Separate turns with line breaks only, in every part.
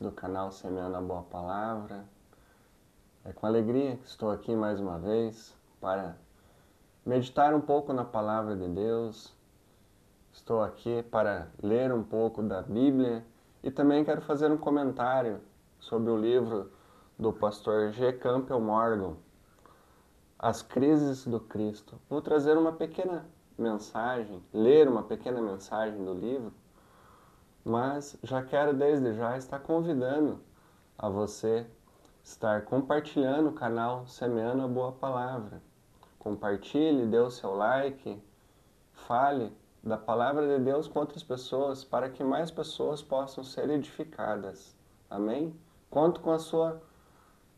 do canal Semeando a Boa Palavra. É com alegria que estou aqui mais uma vez para meditar um pouco na Palavra de Deus. Estou aqui para ler um pouco da Bíblia e também quero fazer um comentário sobre o livro do pastor G. Campbell Morgan, As Crises do Cristo. Vou trazer uma pequena mensagem, ler uma pequena mensagem do livro, mas já quero desde já estar convidando a você estar compartilhando o canal Semeando a Boa Palavra. Compartilhe, dê o seu like, fale da Palavra de Deus com outras pessoas para que mais pessoas possam ser edificadas. Amém? Conto com a sua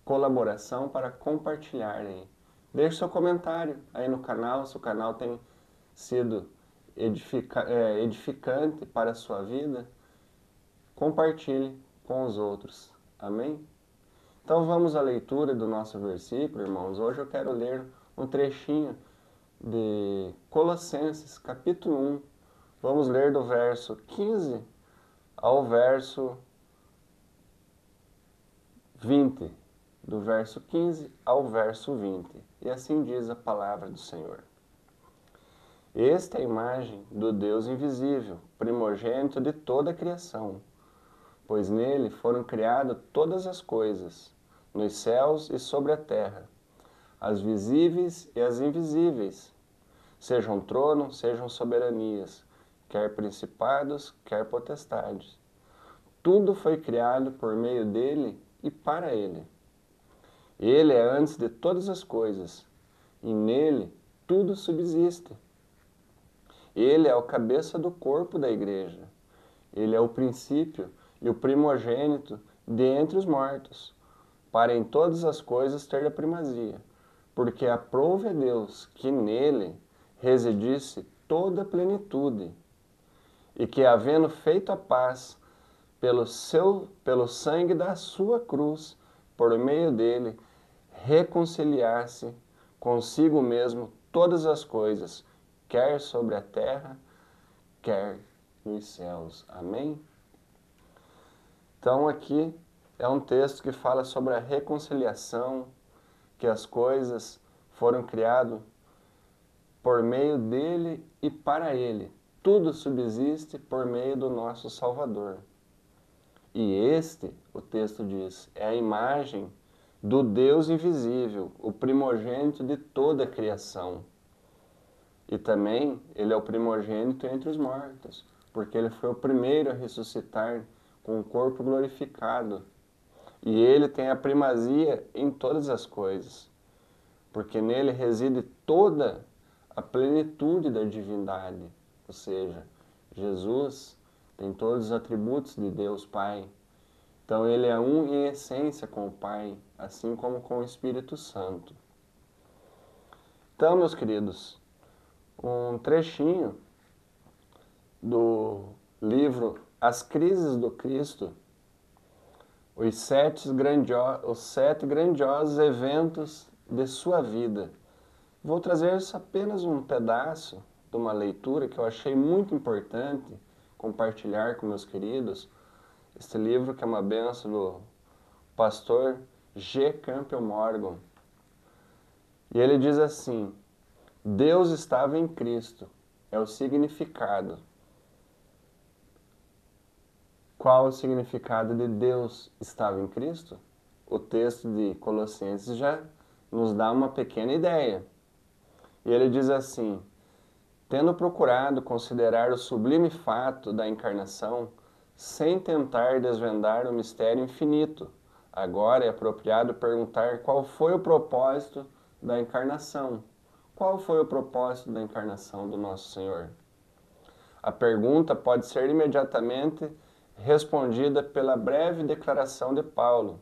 colaboração para compartilharem. Deixe seu comentário aí no canal, se o canal tem sido edificante para a sua vida. Compartilhe com os outros. Amém? Então vamos à leitura do nosso versículo, irmãos. Hoje eu quero ler um trechinho de Colossenses, capítulo 1. Vamos ler do verso 15 ao verso 20. Do verso 15 ao verso 20. E assim diz a palavra do Senhor. Esta é a imagem do Deus invisível, primogênito de toda a criação, pois nele foram criadas todas as coisas, nos céus e sobre a terra, as visíveis e as invisíveis, sejam tronos, sejam soberanias, quer principados, quer potestades. Tudo foi criado por meio dele e para ele. Ele é antes de todas as coisas, e nele tudo subsiste. Ele é o cabeça do corpo da igreja. Ele é o princípio e o primogênito de entre os mortos, para em todas as coisas ter a primazia, porque aprouve a Deus que nele residisse toda a plenitude, e que, havendo feito a paz pelo sangue da sua cruz, por meio dele, reconciliasse consigo mesmo todas as coisas, quer sobre a terra, quer nos céus. Amém? Então aqui é um texto que fala sobre a reconciliação, que as coisas foram criadas por meio dele e para ele. Tudo subsiste por meio do nosso Salvador. E este, o texto diz, é a imagem do Deus invisível, o primogênito de toda a criação. E também ele é o primogênito entre os mortos, porque ele foi o primeiro a ressuscitar com o corpo glorificado. E ele tem a primazia em todas as coisas, porque nele reside toda a plenitude da divindade. Ou seja, Jesus tem todos os atributos de Deus Pai. Então ele é um em essência com o Pai, assim como com o Espírito Santo. Então, meus queridos, um trechinho do livro As Crises do Cristo, os sete grandiosos eventos de sua vida. Vou trazer apenas um pedaço de uma leitura que eu achei muito importante compartilhar com meus queridos. Este livro que é uma bênção do pastor G. Campbell Morgan. E ele diz assim: Deus estava em Cristo, é o significado. Qual o significado de Deus estava em Cristo? O texto de Colossenses já nos dá uma pequena ideia. E ele diz assim: tendo procurado considerar o sublime fato da encarnação, sem tentar desvendar o mistério infinito, agora é apropriado perguntar qual foi o propósito da encarnação. Qual foi o propósito da encarnação do nosso Senhor? A pergunta pode ser imediatamente respondida pela breve declaração de Paulo.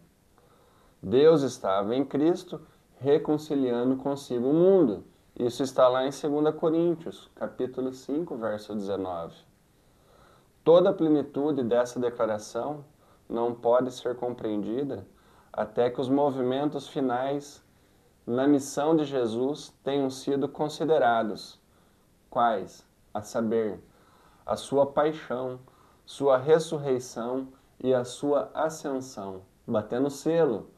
Deus estava em Cristo reconciliando consigo o mundo. Isso está lá em 2 Coríntios, capítulo 5, verso 19. Toda a plenitude dessa declaração não pode ser compreendida até que os movimentos finais na missão de Jesus tenham sido considerados. Quais? A saber, a sua paixão, sua ressurreição e a sua ascensão, batendo selo,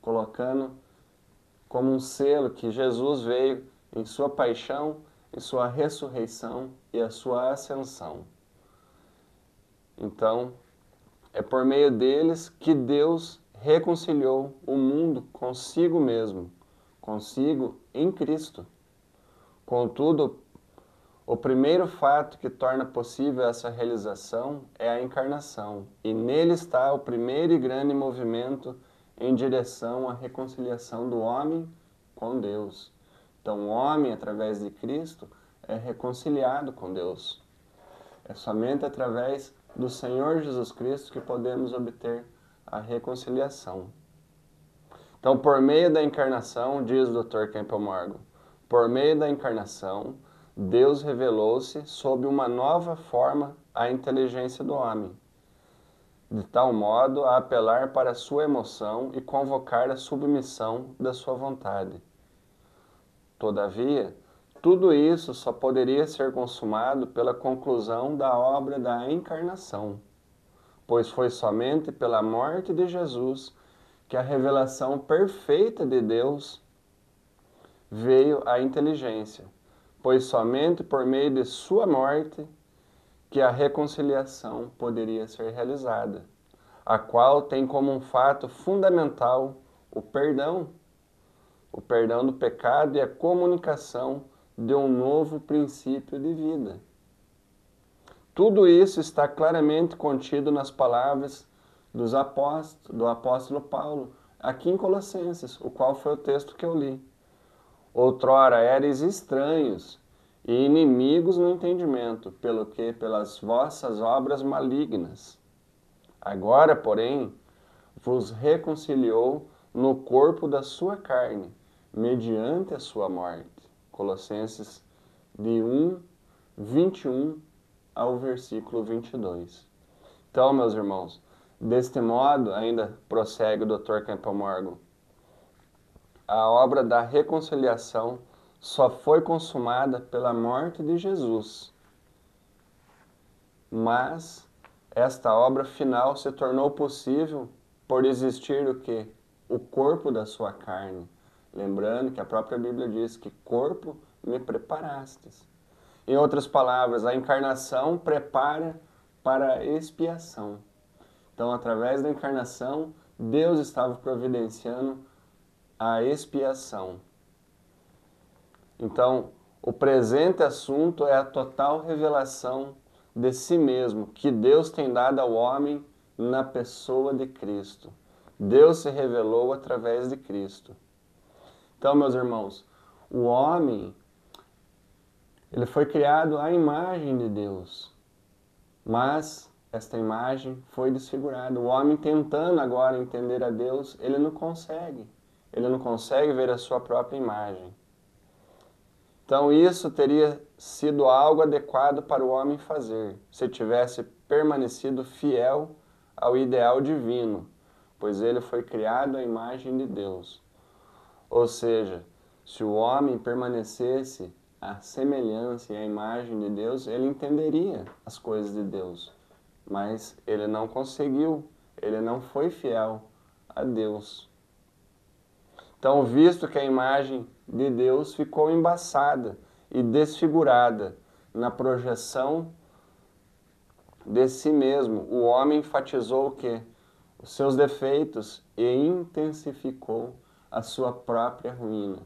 colocando como um selo que Jesus veio em sua paixão, em sua ressurreição e a sua ascensão. Então, é por meio deles que Deus reconciliou o mundo consigo mesmo, consigo em Cristo. Contudo, o primeiro fato que torna possível essa realização é a encarnação, e nele está o primeiro e grande movimento em direção à reconciliação do homem com Deus. Então, o homem, através de Cristo, é reconciliado com Deus. É somente através do Senhor Jesus Cristo que podemos obter a reconciliação. Então, por meio da encarnação, diz o Dr. Campbell Morgan, por meio da encarnação, Deus revelou-se sob uma nova forma à inteligência do homem, de tal modo a apelar para a sua emoção e convocar a submissão da sua vontade. Todavia, tudo isso só poderia ser consumado pela conclusão da obra da encarnação, pois foi somente pela morte de Jesus que a revelação perfeita de Deus veio à inteligência, pois somente por meio de sua morte que a reconciliação poderia ser realizada, a qual tem como um fato fundamental o perdão do pecado e a comunicação de um novo princípio de vida. Tudo isso está claramente contido nas palavras do apóstolo Paulo, aqui em Colossenses, o qual foi o texto que eu li. Outrora éreis estranhos e inimigos no entendimento, pelo que pelas vossas obras malignas. Agora, porém, vos reconciliou no corpo da sua carne, mediante a sua morte. Colossenses de 1:21 ao versículo 22. Então, meus irmãos, deste modo, ainda prossegue o Dr. Campbell Morgan, a obra da reconciliação só foi consumada pela morte de Jesus. Mas esta obra final se tornou possível por existir o quê? O corpo da sua carne. Lembrando que a própria Bíblia diz que corpo me preparastes. Em outras palavras, a encarnação prepara para a expiação. Então, através da encarnação, Deus estava providenciando a expiação. Então, o presente assunto é a total revelação de si mesmo, que Deus tem dado ao homem na pessoa de Cristo. Deus se revelou através de Cristo. Então, meus irmãos, o homem, ele foi criado à imagem de Deus, mas esta imagem foi desfigurada. O homem tentando agora entender a Deus, ele não consegue ver a sua própria imagem. Então isso teria sido algo adequado para o homem fazer, se tivesse permanecido fiel ao ideal divino, pois ele foi criado à imagem de Deus. Ou seja, se o homem permanecesse à semelhança e à imagem de Deus, ele entenderia as coisas de Deus. Mas ele não conseguiu, ele não foi fiel a Deus. Então, visto que a imagem de Deus ficou embaçada e desfigurada na projeção de si mesmo, o homem enfatizou o quê? Os seus defeitos e intensificou a sua própria ruína.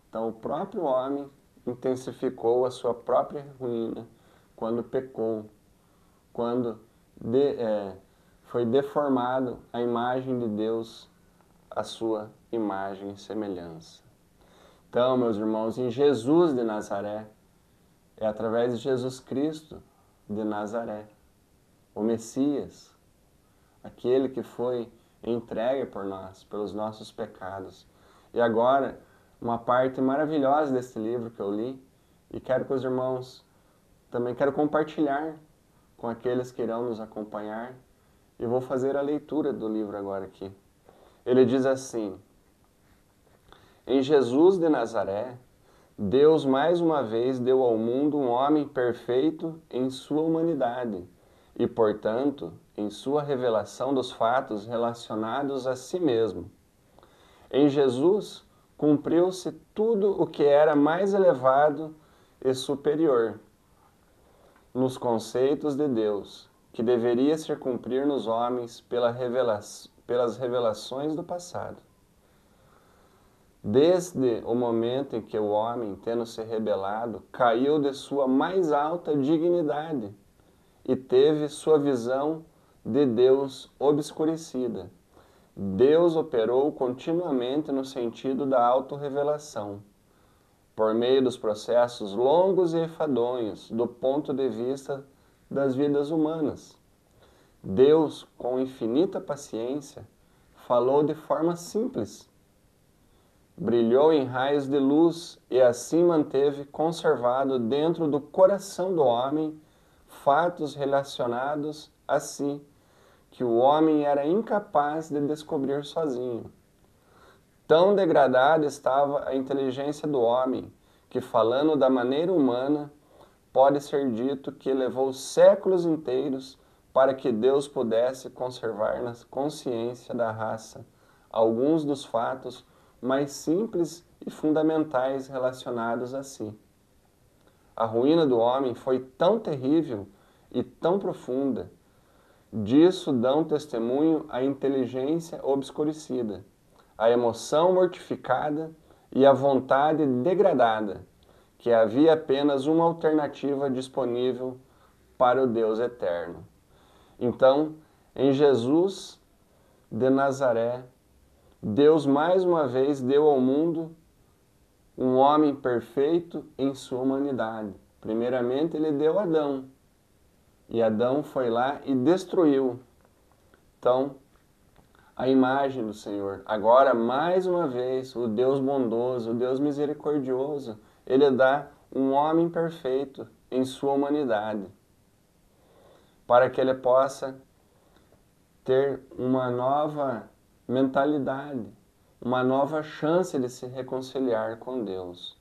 Então, o próprio homem intensificou a sua própria ruína quando pecou, quando foi deformado a imagem de Deus, a sua imagem e semelhança. Então, meus irmãos, em Jesus de Nazaré, é através de Jesus Cristo de Nazaré, o Messias, aquele que foi entregue por nós, pelos nossos pecados. E agora, uma parte maravilhosa desse livro que eu li, e quero que os irmãos também quero compartilhar com aqueles que irão nos acompanhar, e vou fazer a leitura do livro agora aqui. Ele diz assim: em Jesus de Nazaré, Deus mais uma vez deu ao mundo um homem perfeito em sua humanidade e, portanto, em sua revelação dos fatos relacionados a si mesmo. Em Jesus, cumpriu-se tudo o que era mais elevado e superior nos conceitos de Deus, que deveria se cumprir nos homens pelas revelações do passado. Desde o momento em que o homem, tendo se rebelado, caiu de sua mais alta dignidade e teve sua visão de Deus obscurecida, Deus operou continuamente no sentido da autorrevelação, por meio dos processos longos e enfadonhos do ponto de vista das vidas humanas. Deus, com infinita paciência, falou de forma simples, brilhou em raios de luz e assim manteve conservado dentro do coração do homem fatos relacionados a si, que o homem era incapaz de descobrir sozinho. Tão degradada estava a inteligência do homem, que, falando da maneira humana, pode ser dito que levou séculos inteiros para que Deus pudesse conservar na consciência da raça alguns dos fatos mais simples e fundamentais relacionados a si. A ruína do homem foi tão terrível e tão profunda. Disso dão testemunho a inteligência obscurecida, a emoção mortificada e a vontade degradada, que havia apenas uma alternativa disponível para o Deus eterno. Então, em Jesus de Nazaré, Deus mais uma vez deu ao mundo um homem perfeito em sua humanidade. Primeiramente, ele deu Adão. E Adão foi lá e destruiu. Então, a imagem do Senhor. Agora, mais uma vez, o Deus bondoso, o Deus misericordioso, ele dá um homem perfeito em sua humanidade, para que ele possa ter uma nova mentalidade, uma nova chance de se reconciliar com Deus.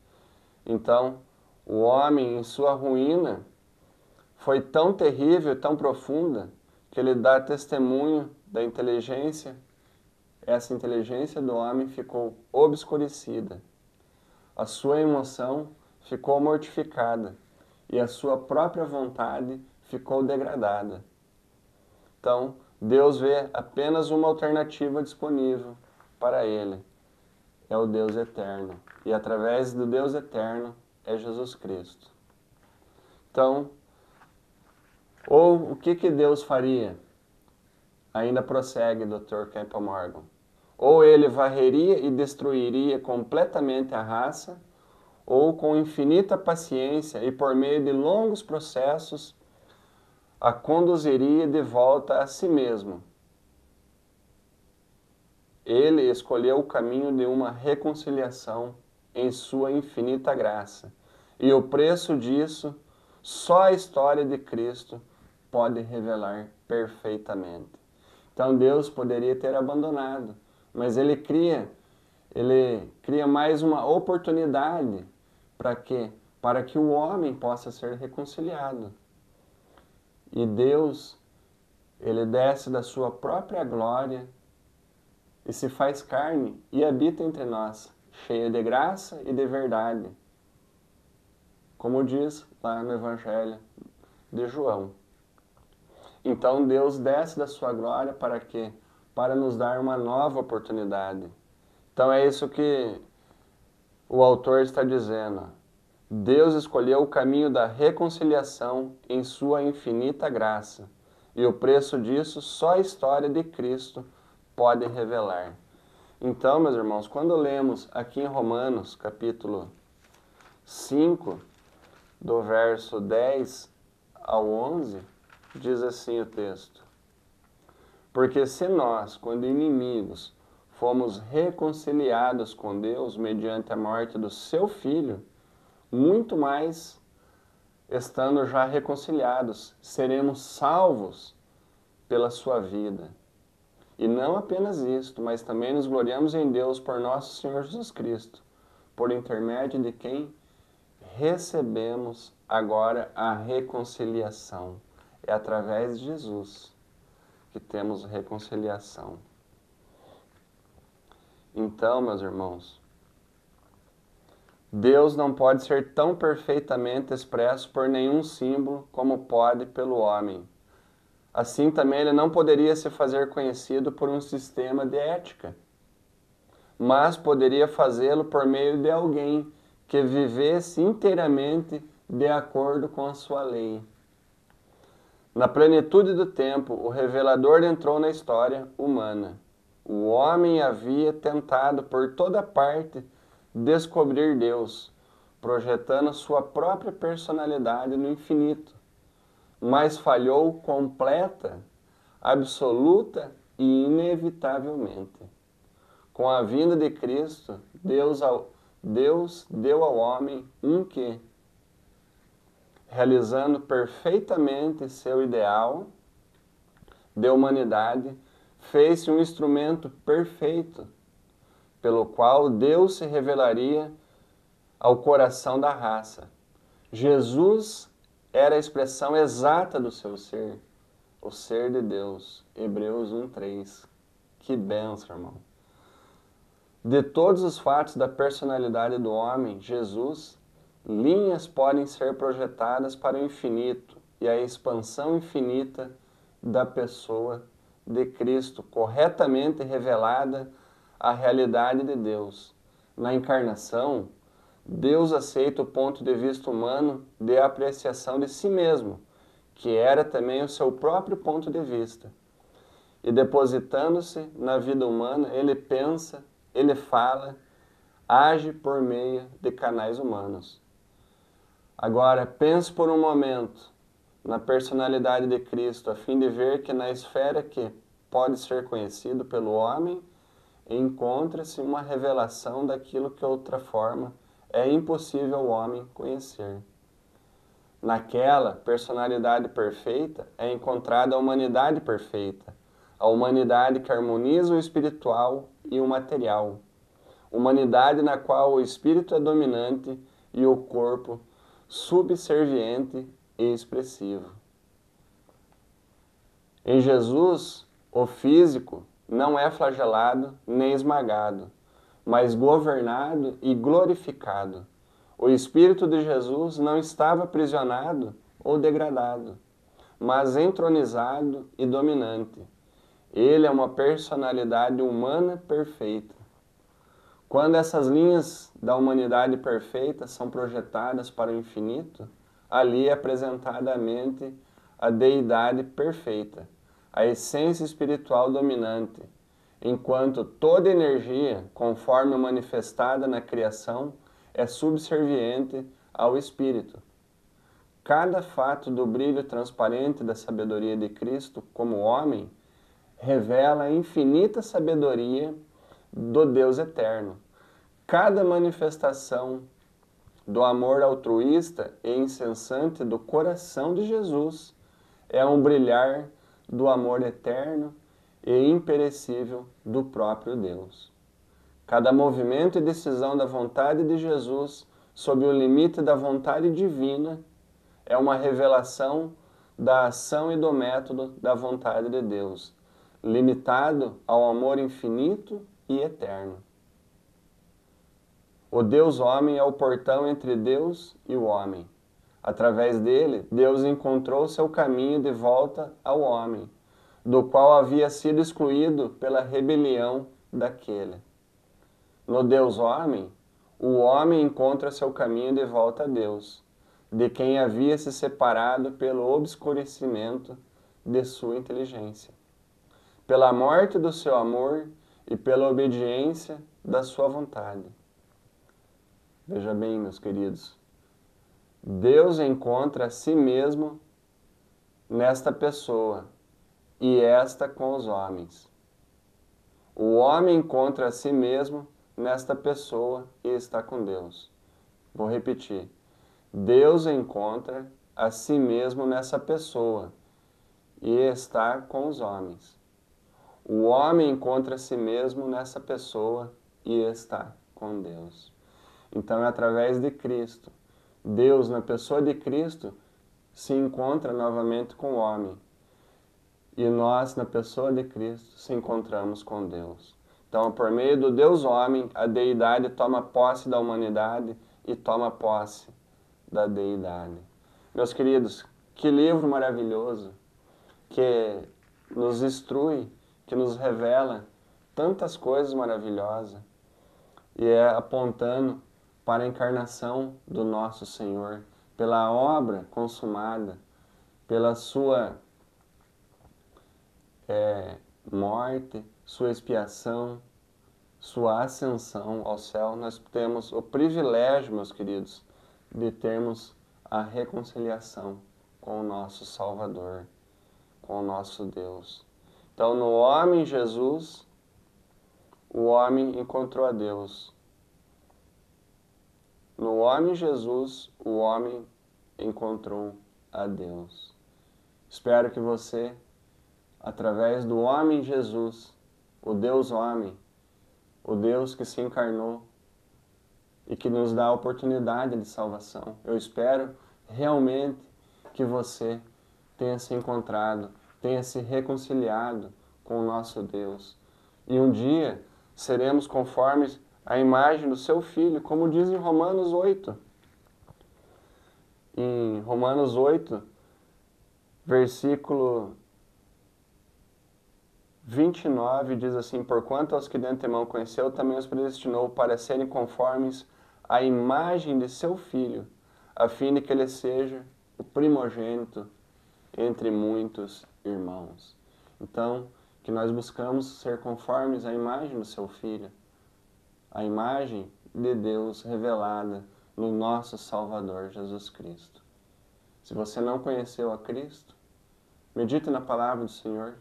Então, o homem em sua ruína foi tão terrível, tão profunda, que ele dá testemunho da inteligência. Essa inteligência do homem ficou obscurecida. A sua emoção ficou mortificada e a sua própria vontade ficou degradada. Então, Deus vê apenas uma alternativa disponível para ele. É o Deus eterno. E através do Deus eterno é Jesus Cristo. Então, ou o que Deus faria? Ainda prossegue Dr. Campbell Morgan. Ou ele varreria e destruiria completamente a raça, ou com infinita paciência e por meio de longos processos, a conduziria de volta a si mesmo. Ele escolheu o caminho de uma reconciliação em sua infinita graça. E o preço disso, só a história de Cristo pode revelar perfeitamente. Então Deus poderia ter abandonado, mas Ele cria mais uma oportunidade para quê? Para que o homem possa ser reconciliado. E Deus, Ele desce da sua própria glória e se faz carne e habita entre nós, cheio de graça e de verdade, como diz lá no Evangelho de João. Então Deus desce da sua glória para quê? Para nos dar uma nova oportunidade. Então é isso que o autor está dizendo. Deus escolheu o caminho da reconciliação em sua infinita graça. E o preço disso só a história de Cristo pode revelar. Então, meus irmãos, quando lemos aqui em Romanos, capítulo 5, do verso 10 ao 11, diz assim o texto: Porque se nós, quando inimigos, fomos reconciliados com Deus mediante a morte do seu Filho, muito mais, estando já reconciliados, seremos salvos pela sua vida. E não apenas isto, mas também nos gloriamos em Deus por nosso Senhor Jesus Cristo, por intermédio de quem recebemos agora a reconciliação. É através de Jesus. que temos reconciliação. Então, meus irmãos, Deus não pode ser tão perfeitamente expresso por nenhum símbolo como pode pelo homem. Assim também ele não poderia se fazer conhecido por um sistema de ética, mas poderia fazê-lo por meio de alguém que vivesse inteiramente de acordo com a sua lei. Na plenitude do tempo, o revelador entrou na história humana. O homem havia tentado por toda parte descobrir Deus, projetando sua própria personalidade no infinito, mas falhou completa, absoluta e inevitavelmente. Com a vinda de Cristo, Deus deu ao homem um quê? Realizando perfeitamente seu ideal de humanidade, fez-se um instrumento perfeito, pelo qual Deus se revelaria ao coração da raça. Jesus era a expressão exata do seu ser, o ser de Deus. Hebreus 1:3. Que bênção, irmão. De todos os fatos da personalidade do homem, Jesus, linhas podem ser projetadas para o infinito e a expansão infinita da pessoa de Cristo, corretamente revelada a realidade de Deus. Na encarnação, Deus aceita o ponto de vista humano de apreciação de si mesmo, que era também o seu próprio ponto de vista. E depositando-se na vida humana, ele pensa, ele fala, age por meio de canais humanos. Agora, pense por um momento na personalidade de Cristo, a fim de ver que na esfera que pode ser conhecido pelo homem, encontra-se uma revelação daquilo que outra forma é impossível ao homem conhecer. Naquela personalidade perfeita é encontrada a humanidade perfeita, a humanidade que harmoniza o espiritual e o material, humanidade na qual o espírito é dominante e o corpo subserviente e expressivo. Em Jesus, o físico não é flagelado nem esmagado, mas governado e glorificado. O Espírito de Jesus não estava aprisionado ou degradado, mas entronizado e dominante. Ele é uma personalidade humana perfeita. Quando essas linhas da humanidade perfeita são projetadas para o infinito, ali é apresentada à mente a deidade perfeita, a essência espiritual dominante, enquanto toda energia, conforme manifestada na criação, é subserviente ao Espírito. Cada fato do brilho transparente da sabedoria de Cristo como homem revela a infinita sabedoria do Deus eterno. Cada manifestação do amor altruísta e incessante do coração de Jesus é um brilhar do amor eterno e imperecível do próprio Deus. Cada movimento e decisão da vontade de Jesus sob o limite da vontade divina é uma revelação da ação e do método da vontade de Deus, limitado ao amor infinito e eterno. O Deus-homem é o portão entre Deus e o homem. Através dele, Deus encontrou seu caminho de volta ao homem, do qual havia sido excluído pela rebelião daquele. No Deus-homem, o homem encontra seu caminho de volta a Deus, de quem havia se separado pelo obscurecimento de sua inteligência, pela morte do seu amor e pela obediência da sua vontade. Veja bem, meus queridos, Deus encontra a si mesmo nesta pessoa e esta com os homens. O homem encontra a si mesmo nesta pessoa e está com Deus. Vou repetir. Deus encontra a si mesmo nessa pessoa e está com os homens. O homem encontra a si mesmo nessa pessoa e está com Deus. Então é através de Cristo. Deus, na pessoa de Cristo, se encontra novamente com o homem. e nós, na pessoa de Cristo, se encontramos com Deus. Então, por meio do Deus homem, a deidade toma posse da humanidade e toma posse da deidade. Meus queridos, que livro maravilhoso, que nos instrui, que nos revela tantas coisas maravilhosas, e é apontando para a encarnação do nosso Senhor, pela obra consumada, pela sua morte, sua expiação, sua ascensão ao céu. Nós temos o privilégio, meus queridos, de termos a reconciliação com o nosso Salvador, com o nosso Deus. Então, no homem Jesus, o homem encontrou a Deus. No homem Jesus, o homem encontrou a Deus. Espero que você, através do homem Jesus, o Deus homem, o Deus que se encarnou e que nos dá a oportunidade de salvação, eu espero realmente que você tenha se encontrado, tenha se reconciliado com o nosso Deus. E um dia seremos conformes à imagem do seu Filho, como diz em Romanos 8. Em Romanos 8, versículo 29, diz assim: porquanto aos que de antemão conheceu, também os predestinou para serem conformes à imagem de seu Filho, a fim de que ele seja o primogênito entre muitos irmãos. Então, que nós buscamos ser conformes à imagem do seu Filho, a imagem de Deus revelada no nosso Salvador Jesus Cristo. Se você não conheceu a Cristo, medite na palavra do Senhor,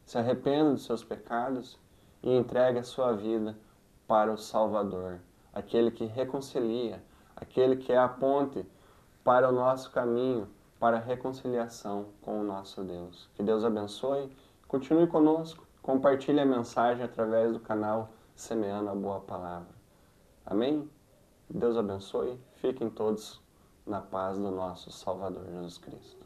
se arrependa dos seus pecados e entregue a sua vida para o Salvador, aquele que reconcilia, aquele que é a ponte para o nosso caminho, para a reconciliação com o nosso Deus. Que Deus abençoe, continue conosco, compartilhe a mensagem através do canal Semeando a Boa Palavra. Amém? Deus abençoe, fiquem todos na paz do nosso Salvador Jesus Cristo.